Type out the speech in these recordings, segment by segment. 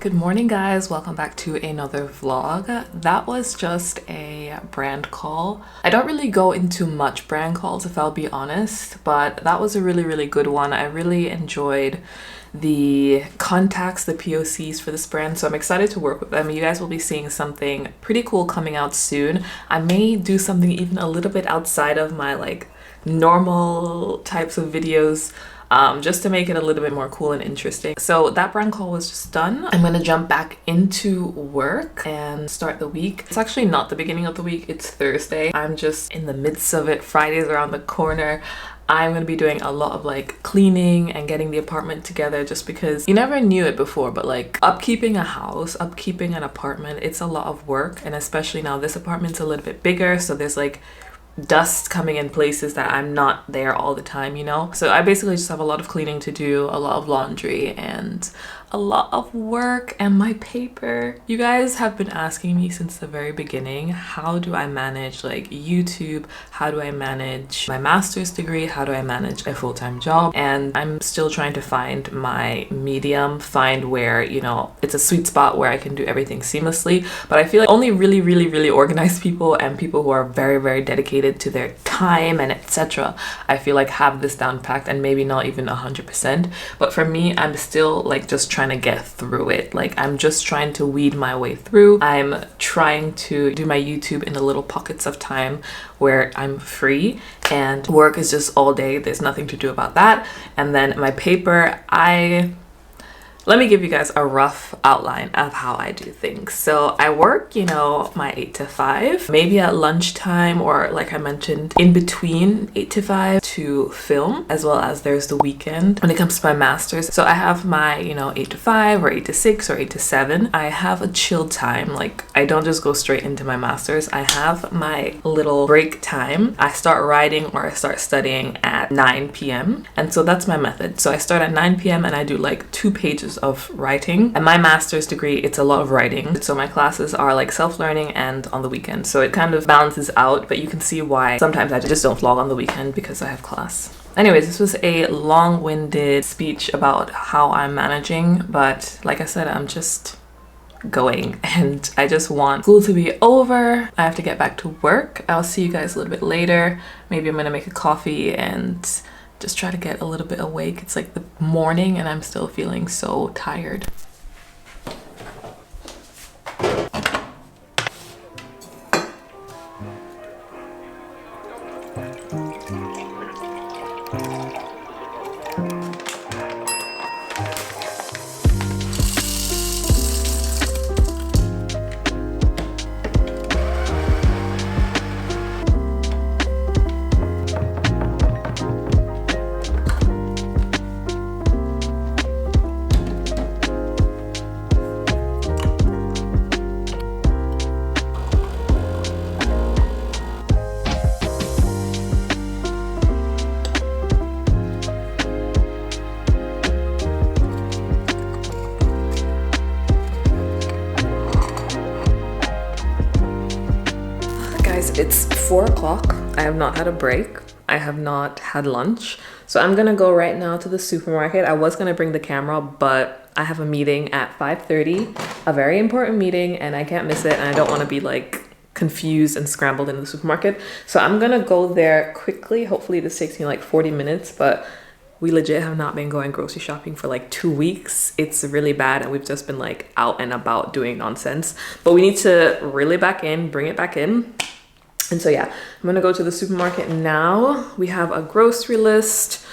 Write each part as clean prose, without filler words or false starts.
Good morning guys, welcome back to another vlog. That was just a brand call. I don't really go into much brand calls if I'll be honest, but that was a really good one. I really enjoyed the contacts, the POCs for this brand, so I'm excited to work with them. You guys will be seeing something pretty cool coming out soon. I may do something even a little bit outside of my like normal types of videos, just to make it a little bit more cool and interesting. So that brand call was just done. I'm gonna jump back into work and start the week. It's actually not the beginning of the week, it's Thursday. I'm just in the midst of it. Friday's around the corner. I'm gonna be doing a lot of like cleaning and getting the apartment together, just because you never knew it before, but like upkeeping a house, upkeeping an apartment, it's a lot of work. And especially now this apartment's a little bit bigger, so there's like dust coming in places that I'm not there all the time, you know? So I basically just have a lot of cleaning to do, a lot of laundry, and a lot of work. And my paper, you guys have been asking me since the very beginning, how do I manage like YouTube? How do I manage my master's degree? How do I manage a full-time job? And I'm still trying to find my medium, find where, you know, it's a sweet spot where I can do everything seamlessly. But I feel like only really organized people and people who are very dedicated to their time and etc., I feel like have this down packed, and maybe not even 100%. But for me, I'm still like just trying to get through it. Like I'm just trying to weed my way through. I'm trying to do my YouTube in the little pockets of time where I'm free, and work is just all day. There's nothing to do about that. And then my paper, let me give you guys a rough outline of how I do things. So I work, you know, my 8 to 5, maybe at lunchtime, or like I mentioned, in between 8 to 5 to film, as well as there's the weekend when it comes to my master's. So I have my, you know, 8 to 5 or 8 to 6 or 8 to 7. I have a chill time. Like I don't just go straight into my master's. I have my little break time. I start writing or I start studying at 9 p.m. And so that's my method. So I start at 9 p.m. and I do like 2 pages of writing. And my master's degree, it's a lot of writing. So my classes are like self-learning and on the weekend. So it kind of balances out, but you can see why sometimes I just don't vlog on the weekend because I have class. Anyways, this was a long-winded speech about how I'm managing, but like I said, I'm just going and I just want school to be over. I have to get back to work. I'll see you guys a little bit later. Maybe I'm gonna make a coffee and just try to get a little bit awake. It's like the morning and I'm still feeling so tired. 4 o'clock. I have not had a break. I have not had lunch. So I'm gonna go right now to the supermarket. I was gonna bring the camera, but I have a meeting at 5:30, a very important meeting, and I can't miss it, and I don't wanna be like confused and scrambled in the supermarket. So I'm gonna go there quickly. Hopefully this takes me like 40 minutes, but we legit have not been going grocery shopping for like 2 weeks. It's really bad, and we've just been like out and about doing nonsense. But we need to reel it back in, bring it back in. And so yeah, I'm gonna go to the supermarket now. We have a grocery list,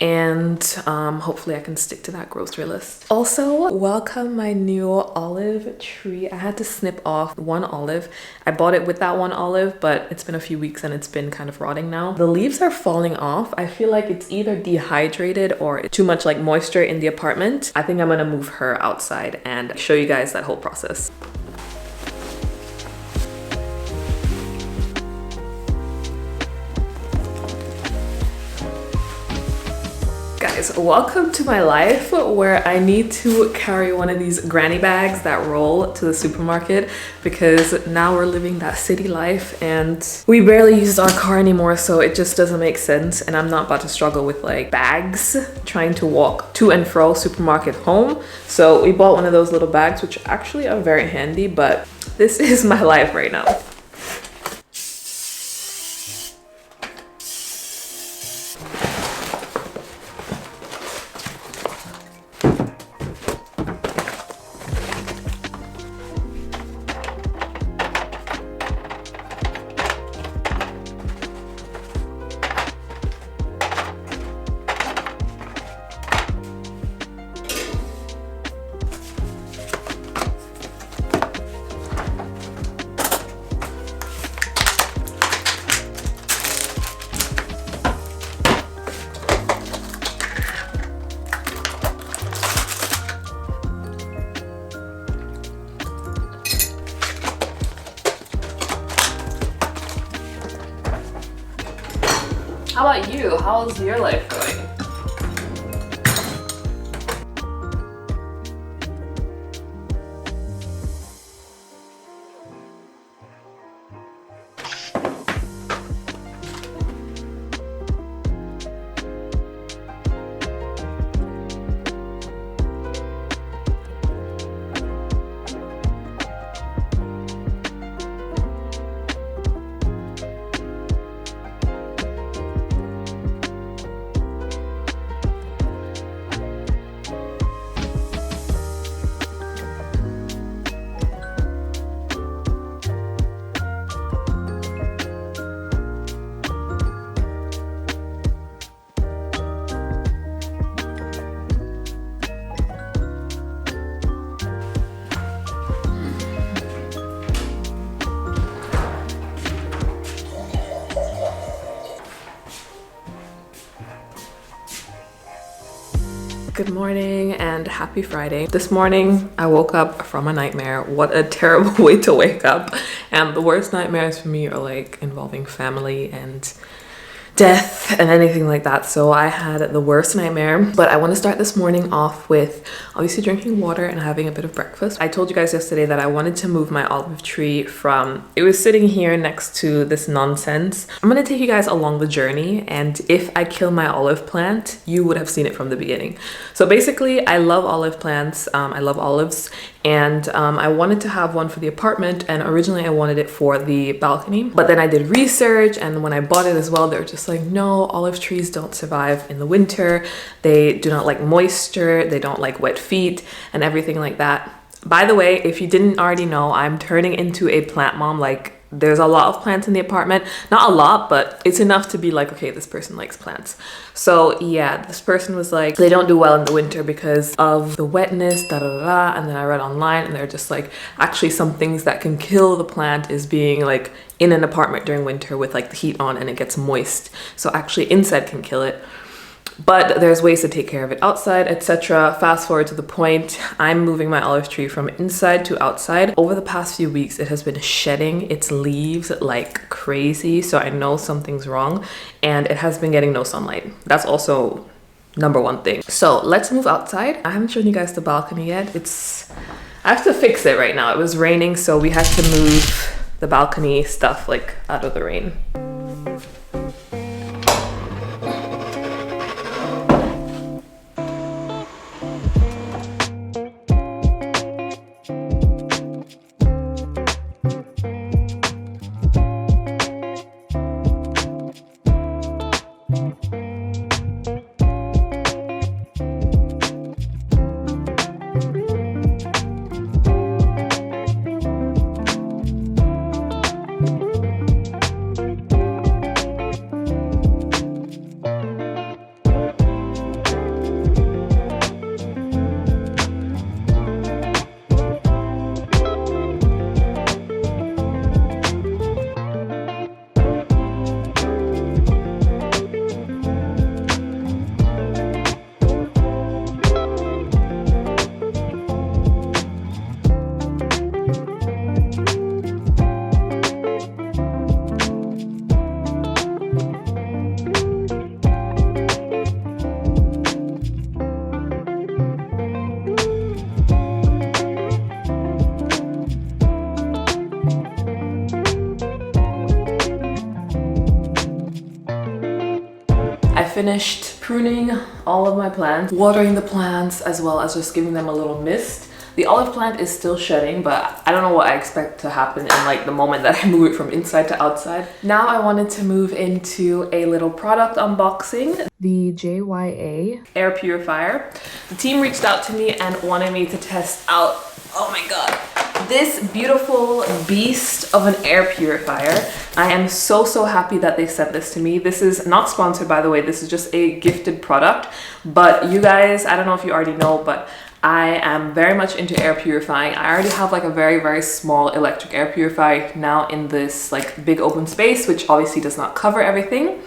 and hopefully I can stick to that grocery list. Also, welcome my new olive tree. I had to snip off one olive. I bought it with that one olive, but it's been a few weeks and it's been kind of rotting now. The leaves are falling off. I feel like it's either dehydrated or too much like moisture in the apartment. I think I'm gonna move her outside and show you guys that whole process. Guys, welcome to my life where I need to carry one of these granny bags that roll to the supermarket, because now we're living that city life and we barely use our car anymore, so it just doesn't make sense, and I'm not about to struggle with like bags trying to walk to and fro supermarket home. So we bought one of those little bags, which actually are very handy, but this is my life right now. How about you? How's your life going? Good morning and happy Friday. This morning I woke up from a nightmare. What a terrible way to wake up. And the worst nightmares for me are like involving family and death and anything like that. So I had the worst nightmare, but I want to start this morning off with obviously drinking water and having a bit of breakfast. I told you guys yesterday that I wanted to move my olive tree from, it was sitting here next to this nonsense. I'm going to take you guys along the journey, and if I kill my olive plant, you would have seen it from the beginning. So basically I love olive plants. I love olives, and I wanted to have one for the apartment, and originally I wanted it for the balcony, but then I did research, and when I bought it as well, they were just like, no, olive trees don't survive in the winter. They do not like moisture, they don't like wet feet and everything like that. By the way, if you didn't already know, I'm turning into a plant mom. Like, there's a lot of plants in the apartment. Not a lot, but it's enough to be like, okay, this person likes plants. So yeah, this person was like, they don't do well in the winter because of the wetness, da da da. And then I read online and they're just like, actually some things that can kill the plant is being like in an apartment during winter with like the heat on and it gets moist. So actually insect can kill it. But there's ways to take care of it outside, etc. Fast forward to the point, I'm moving my olive tree from inside to outside. Over the past few weeks, it has been shedding its leaves like crazy. So I know something's wrong, and it has been getting no sunlight. That's also number one thing. So let's move outside. I haven't shown you guys the balcony yet. I have to fix it right now. It was raining, so we had to move the balcony stuff like out of the rain. I finished pruning all of my plants, watering the plants, as well as just giving them a little mist. The olive plant is still shedding, but I don't know what I expect to happen in like the moment that I move it from inside to outside. Now I wanted to move into a little product unboxing. The JYA Air Purifier. The team reached out to me and wanted me to test out, oh my god, this beautiful beast of an air purifier. I am so happy that they sent this to me. This is not sponsored, by the way. This is just a gifted product. But you guys, I don't know if you already know, but I am very much into air purifying. I already have like a very small electric air purifier now in this like big open space, which obviously does not cover everything.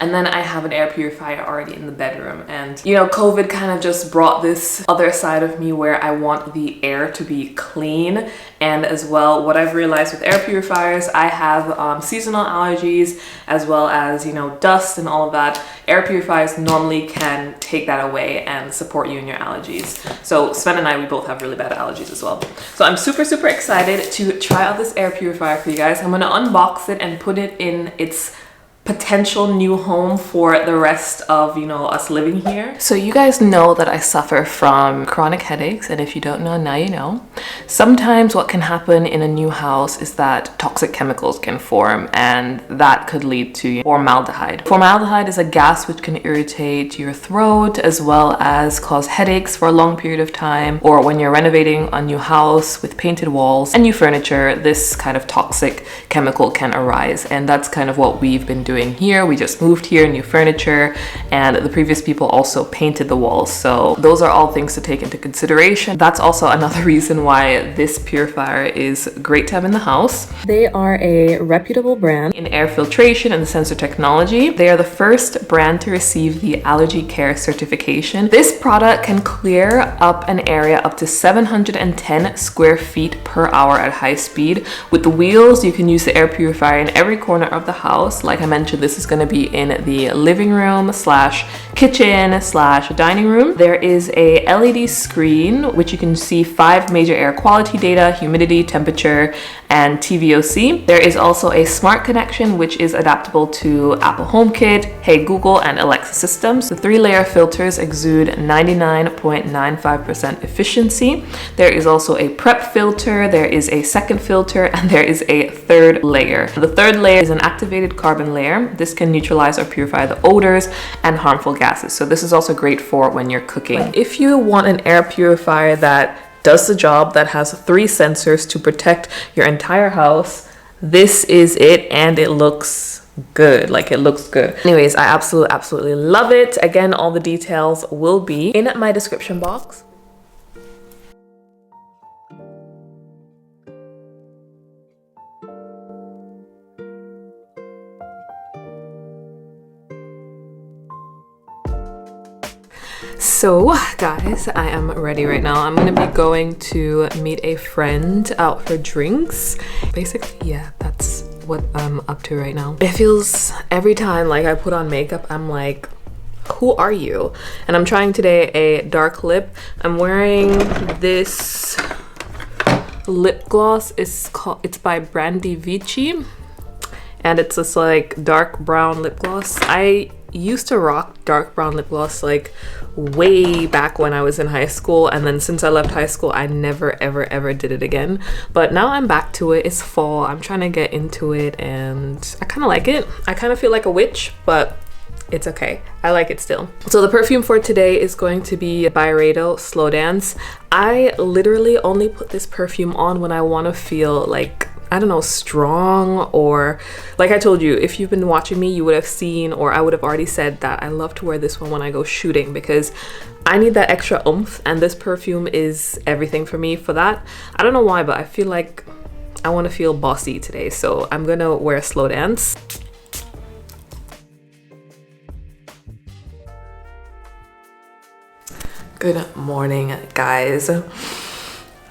And then I have an air purifier already in the bedroom. And you know, COVID kind of just brought this other side of me where I want the air to be clean. And as well, what I've realized with air purifiers, I have seasonal allergies, as well as, you know, dust and all of that. Air purifiers normally can take that away and support you in your allergies. So Sven and I, we both have really bad allergies as well. So I'm super excited to try out this air purifier for you guys. I'm gonna unbox it and put it in its potential new home for the rest of, you know, us living here. So you guys know that I suffer from chronic headaches, and if you don't know, now you know. Sometimes what can happen in a new house is that toxic chemicals can form, and that could lead to formaldehyde. Formaldehyde is a gas which can irritate your throat as well as cause headaches for a long period of time, or when you're renovating a new house with painted walls and new furniture, this kind of toxic chemical can arise, and that's kind of what we've been doing here. We just moved here, new furniture, and the previous people also painted the walls. So those are all things to take into consideration. That's also another reason why this purifier is great to have in the house. They are a reputable brand in air filtration and sensor technology. They are the first brand to receive the Allergy Care certification. This product can clear up an area up to 710 square feet per hour at high speed. With the wheels, you can use the air purifier in every corner of the house. Like I mentioned, this is going to be in the living room slash kitchen slash dining room. There is a LED screen which you can see 5 major air quality data, humidity, temperature, and TVOC. There is also a smart connection which is adaptable to Apple HomeKit, Hey Google, and Alexa systems. The 3-layer filters exude 99.95% efficiency. There is also a prep filter, there is a second filter, and there is a 3rd layer. The 3rd layer is an activated carbon layer. This can neutralize or purify the odors and harmful gases. So this is also great for when you're cooking. If you want an air purifier that does the job, that has 3 sensors to protect your entire house, this is it, and it looks good. Like, it looks good. Anyways, I absolutely love it. Again, all the details will be in my description box. So guys, I am ready right now. I'm gonna be going to meet a friend out for drinks. Basically, yeah, that's what I'm up to right now. It feels every time like I put on makeup, I'm like, who are you? And I'm trying today a dark lip. I'm wearing this lip gloss. It's by Brandy Vici, and it's this like dark brown lip gloss. I used to rock dark brown lip gloss like way back when I was in high school, and then since I left high school I never ever did it again. But now I'm back to it. It's fall, I'm trying to get into it, and I kind of like it. I kind of feel like a witch, but it's okay. I like it still. So the perfume for today is going to be Byredo Slow Dance. I literally only put this perfume on when I want to feel like, I don't know, strong, or like I told you, if you've been watching me, you would have seen, or I would have already said that I love to wear this one when I go shooting because I need that extra oomph, and this perfume is everything for me for that. I don't know why, but I feel like I want to feel bossy today, so I'm gonna wear Slow Dance. Good morning, guys.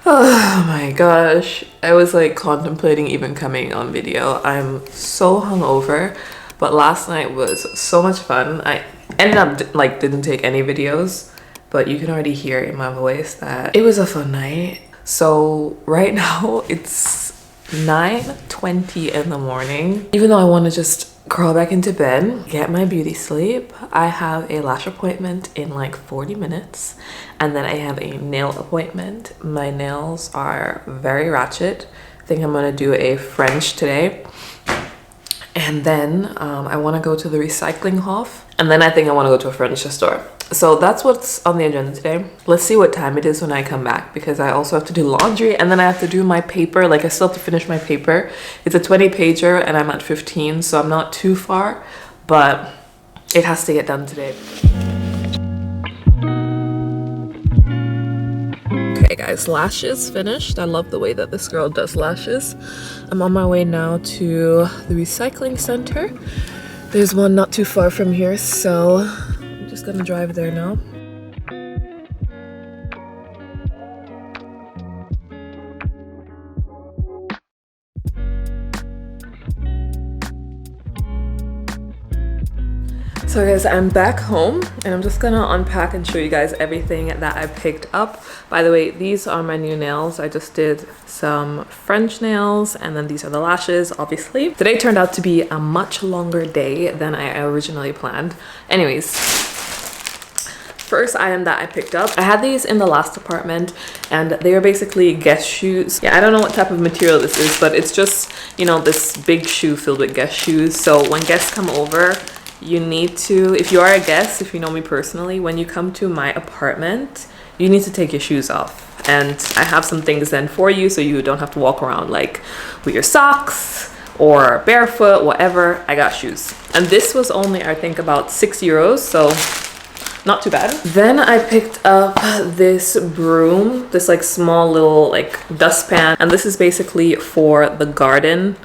Oh my gosh, I was like contemplating even coming on video. I'm so hungover, but last night was so much fun. I ended up like didn't take any videos, but you can already hear in my voice that it was a fun night. So right now it's 9:20 in the morning. Even though I want to just crawl back into bed, get my beauty sleep, I have a lash appointment in like 40 minutes, and then I have a nail appointment. My nails are very ratchet. I think I'm gonna do a French today, and then I want to go to the recycling hof, and then I think I want to go to a furniture store. So that's what's on the agenda today. Let's see what time it is when I come back, because I also have to do laundry, and then I have to do my paper. Like, I still have to finish my paper. It's a 20-pager and I'm at 15, so I'm not too far, but it has to get done today. Okay guys, lashes finished. I love the way that this girl does lashes. I'm on my way now to the recycling center. There's one not too far from here, so just gonna drive there now. So guys, I'm back home, and I'm just gonna unpack and show you guys everything that I picked up. By the way, these are my new nails. I just did some French nails, and then these are the lashes, obviously. Today turned out to be a much longer day than I originally planned. Anyways, first item that I picked up, I had these in the last apartment, and they are basically Guess shoes. Yeah, I don't know what type of material this is, but it's just, you know, this big shoe filled with Guess shoes. So when guests come over, you need to, if you are a guest, if you know me personally, when you come to my apartment, you need to take your shoes off. And I have some things then for you, so you don't have to walk around like with your socks or barefoot, whatever. I got shoes. And this was only, I think, about 6 euros, so not too bad. Then I picked up this broom, this like small little like dustpan, and this is basically for the garden.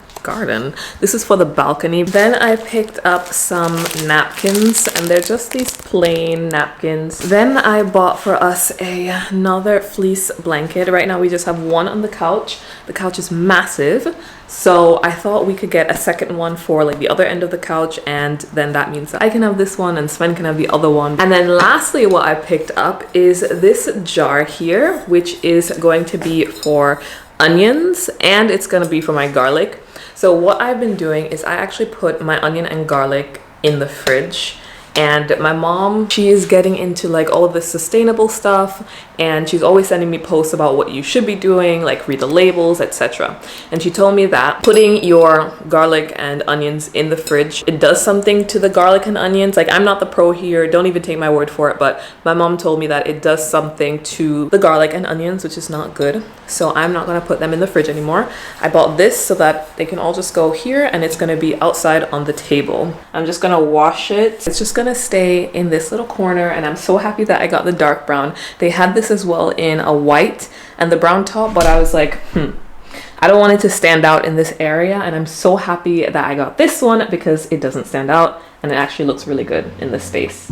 This is for the balcony. Then I picked up some napkins, and they're just these plain napkins. Then I bought for us another fleece blanket. Right now we just have one on the couch. The couch is massive, so I thought we could get a second one for like the other end of the couch, and then that means that I can have this one and Sven can have the other one. And then lastly, what I picked up is this jar here, which is going to be for onions, and it's going to be for my garlic. So what I've been doing is I actually put my onion and garlic in the fridge, and my mom, she is getting into like all of this sustainable stuff, and she's always sending me posts about what you should be doing, like read the labels, etc. And she told me that putting your garlic and onions in the fridge, it does something to the garlic and onions. Like, I'm not the pro here, don't even take my word for it, but my mom told me that it does something to the garlic and onions, which is not good. So I'm not gonna put them in the fridge anymore. I bought this so that they can all just go here, and it's gonna be outside on the table. I'm just gonna wash it. It's just gonna stay in this little corner, and I'm so happy that I got the dark brown. They had this as well in a white and the brown top, but I was like, I don't want it to stand out in this area, and I'm so happy that I got this one because it doesn't stand out and it actually looks really good in this space.